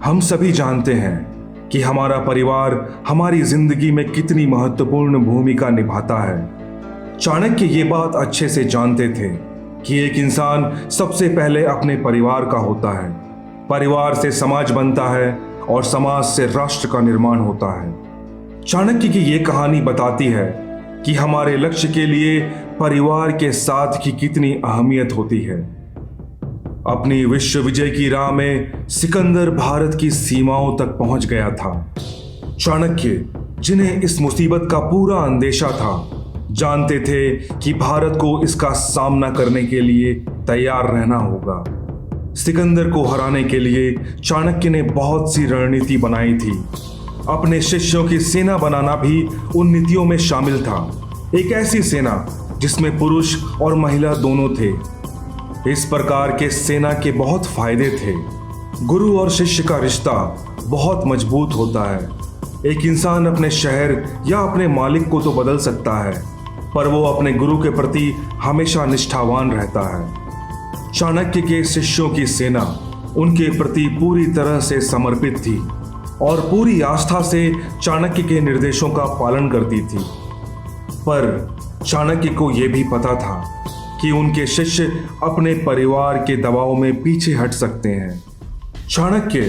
हम सभी जानते हैं कि हमारा परिवार हमारी जिंदगी में कितनी महत्वपूर्ण भूमिका निभाता है। चाणक्य ये बात अच्छे से जानते थे कि एक इंसान सबसे पहले अपने परिवार का होता है। परिवार से समाज बनता है और समाज से राष्ट्र का निर्माण होता है। चाणक्य की ये कहानी बताती है कि हमारे लक्ष्य के लिए परिवार के साथ की कितनी अहमियत होती है। अपनी विश्व विजय की राह में सिकंदर भारत की सीमाओं तक पहुंच गया था। चाणक्य, जिन्हें इस मुसीबत का पूरा अंदेशा था, जानते थे कि भारत को इसका सामना करने के लिए तैयार रहना होगा। सिकंदर को हराने के लिए चाणक्य ने बहुत सी रणनीति बनाई थी। अपने शिष्यों की सेना बनाना भी उन नीतियों में शामिल था। एक ऐसी सेना जिसमें पुरुष और महिला दोनों थे। इस प्रकार के सेना के बहुत फायदे थे। गुरु और शिष्य का रिश्ता बहुत मजबूत होता है। एक इंसान अपने शहर या अपने मालिक को तो बदल सकता है, पर वो अपने गुरु के प्रति हमेशा निष्ठावान रहता है। चाणक्य के शिष्यों की सेना उनके प्रति पूरी तरह से समर्पित थी और पूरी आस्था से चाणक्य के निर्देशों का पालन करती थी। पर चाणक्य को यह भी पता था कि उनके शिष्य अपने परिवार के दबाव में पीछे हट सकते हैं। चाणक्य,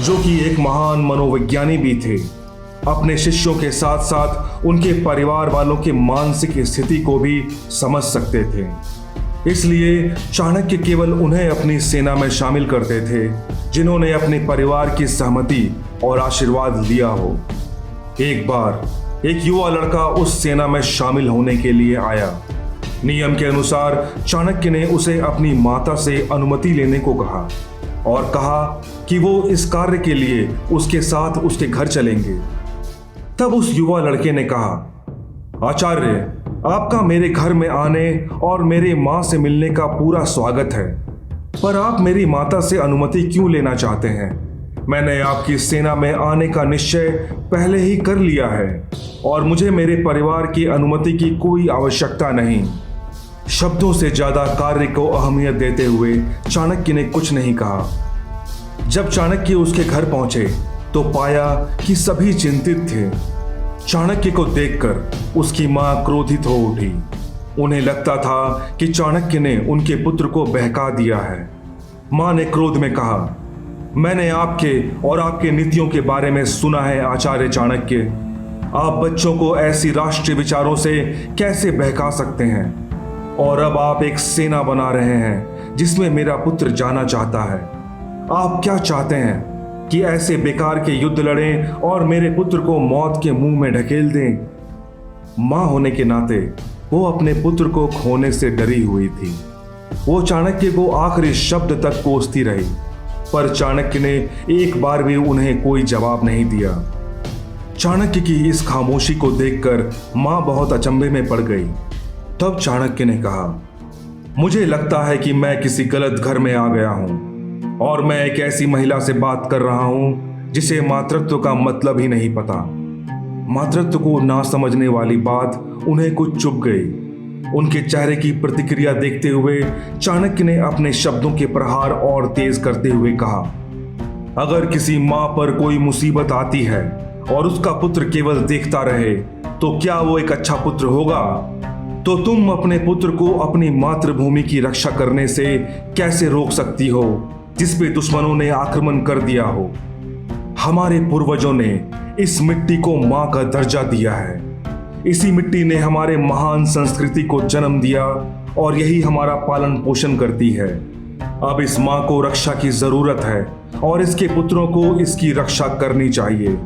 जो कि एक महान मनोविज्ञानी भी थे, अपने शिष्यों के साथ साथ उनके परिवार वालों के मानसिक स्थिति को भी समझ सकते थे। इसलिए चाणक्य केवल उन्हें अपनी सेना में शामिल करते थे जिन्होंने अपने परिवार की सहमति और आशीर्वाद लिया हो। एक बार एक युवा लड़का उस सेना में शामिल होने के लिए आया। नियम के अनुसार चाणक्य ने उसे अपनी माता से अनुमति लेने को कहा और कहा कि वो इस कार्य के लिए उसके साथ उसके घर चलेंगे। तब उस युवा लड़के ने कहा, आचार्य, आपका मेरे घर में आने और मेरे माँ से मिलने का पूरा स्वागत है, पर आप मेरी माता से अनुमति क्यों लेना चाहते हैं? मैंने आपकी सेना में आने का निश्चय पहले ही कर लिया है और मुझे मेरे परिवार की अनुमति की कोई आवश्यकता नहीं। शब्दों से ज्यादा कार्य को अहमियत देते हुए चाणक्य ने कुछ नहीं कहा। जब चाणक्य उसके घर पहुंचे तो पाया कि सभी चिंतित थे। चाणक्य को देखकर उसकी मां क्रोधित हो उठी। उन्हें लगता था कि चाणक्य ने उनके पुत्र को बहका दिया है। मां ने क्रोध में कहा, मैंने आपके और आपके नीतियों के बारे में सुना है आचार्य चाणक्य। आप बच्चों को ऐसी राष्ट्रीय विचारों से कैसे बहका सकते हैं? और अब आप एक सेना बना रहे हैं जिसमें मेरा पुत्र जाना चाहता है। आप क्या चाहते हैं कि ऐसे बेकार के युद्ध लड़ें और मेरे पुत्र को मौत के मुंह में ढकेल दें? मां होने के नाते वो अपने पुत्र को खोने से डरी हुई थी। वो चाणक्य को आखिरी शब्द तक कोसती रही, पर चाणक्य ने एक बार भी उन्हें कोई जवाब नहीं दिया। चाणक्य की इस खामोशी को देखकर मां बहुत अचंभे में पड़ गई। तब चाणक्य ने कहा, मुझे लगता है कि मैं किसी गलत घर में आ गया हूं और मैं एक ऐसी महिला से बात कर रहा हूं जिसे मातृत्व का मतलब ही नहीं पता। मातृत्व को ना समझने वाली बात उन्हें कुछ चुभ गई। उनके चेहरे की प्रतिक्रिया देखते हुए चाणक्य ने अपने शब्दों के प्रहार और तेज करते हुए कहा, अगर किसी मां पर कोई मुसीबत आती है और उसका पुत्र केवल देखता रहे तो क्या वो एक अच्छा पुत्र होगा? तो तुम अपने पुत्र को अपनी मातृभूमि की रक्षा करने से कैसे रोक सकती हो जिस पे दुश्मनों ने आक्रमण कर दिया हो? हमारे पूर्वजों ने इस मिट्टी को मां का दर्जा दिया है। इसी मिट्टी ने हमारे महान संस्कृति को जन्म दिया और यही हमारा पालन पोषण करती है। अब इस मां को रक्षा की जरूरत है और इसके पुत्रों को इसकी रक्षा करनी चाहिए।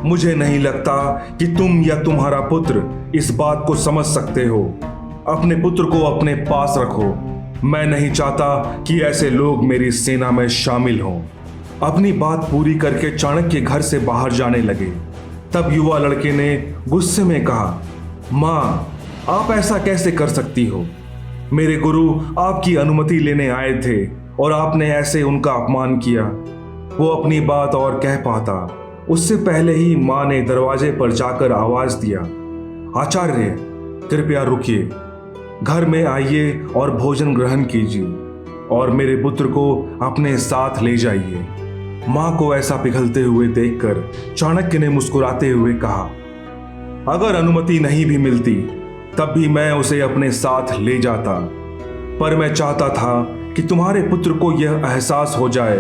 मुझे नहीं लगता कि तुम या तुम्हारा पुत्र इस बात को समझ सकते हो। अपने पुत्र को अपने पास रखो। मैं नहीं चाहता कि ऐसे लोग मेरी सेना में शामिल हों। अपनी बात पूरी करके चाणक्य घर से बाहर जाने लगे। तब युवा लड़के ने गुस्से में कहा, माँ, आप ऐसा कैसे कर सकती हो? मेरे गुरु आपकी अनुमति लेने आए थे और आपने ऐसे उनका अपमान किया। वो अपनी बात और कह पाता उससे पहले ही मां ने दरवाजे पर जाकर आवाज दिया, आचार्य, कृपया रुकिए, घर में आइए और भोजन ग्रहण कीजिए और मेरे पुत्र को अपने साथ ले जाइए। मां को ऐसा पिघलते हुए देखकर चाणक्य ने मुस्कुराते हुए कहा, अगर अनुमति नहीं भी मिलती तब भी मैं उसे अपने साथ ले जाता, पर मैं चाहता था कि तुम्हारे पुत्र को यह एहसास हो जाए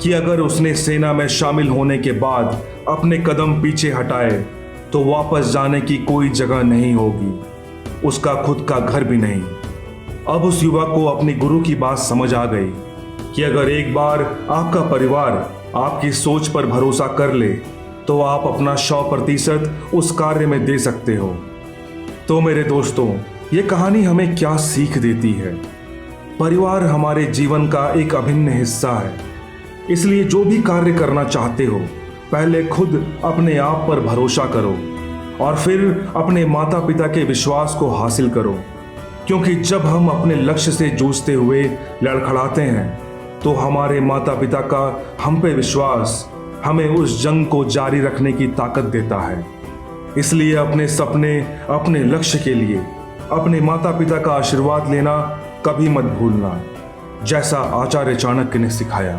कि अगर उसने सेना में शामिल होने के बाद अपने कदम पीछे हटाए तो वापस जाने की कोई जगह नहीं होगी, उसका खुद का घर भी नहीं। अब उस युवक को अपने गुरु की बात समझ आ गई कि अगर एक बार आपका परिवार आपकी सोच पर भरोसा कर ले तो आप अपना 100% उस कार्य में दे सकते हो। तो मेरे दोस्तों, ये कहानी हमें क्या सीख देती है? परिवार हमारे जीवन का एक अभिन्न हिस्सा है, इसलिए जो भी कार्य करना चाहते हो पहले खुद अपने आप पर भरोसा करो और फिर अपने माता पिता के विश्वास को हासिल करो, क्योंकि जब हम अपने लक्ष्य से जूझते हुए लड़खड़ाते हैं तो हमारे माता पिता का हम पे विश्वास हमें उस जंग को जारी रखने की ताकत देता है। इसलिए अपने सपने, अपने लक्ष्य के लिए अपने माता पिता का आशीर्वाद लेना कभी मत भूलना, जैसा आचार्य चाणक्य ने सिखाया।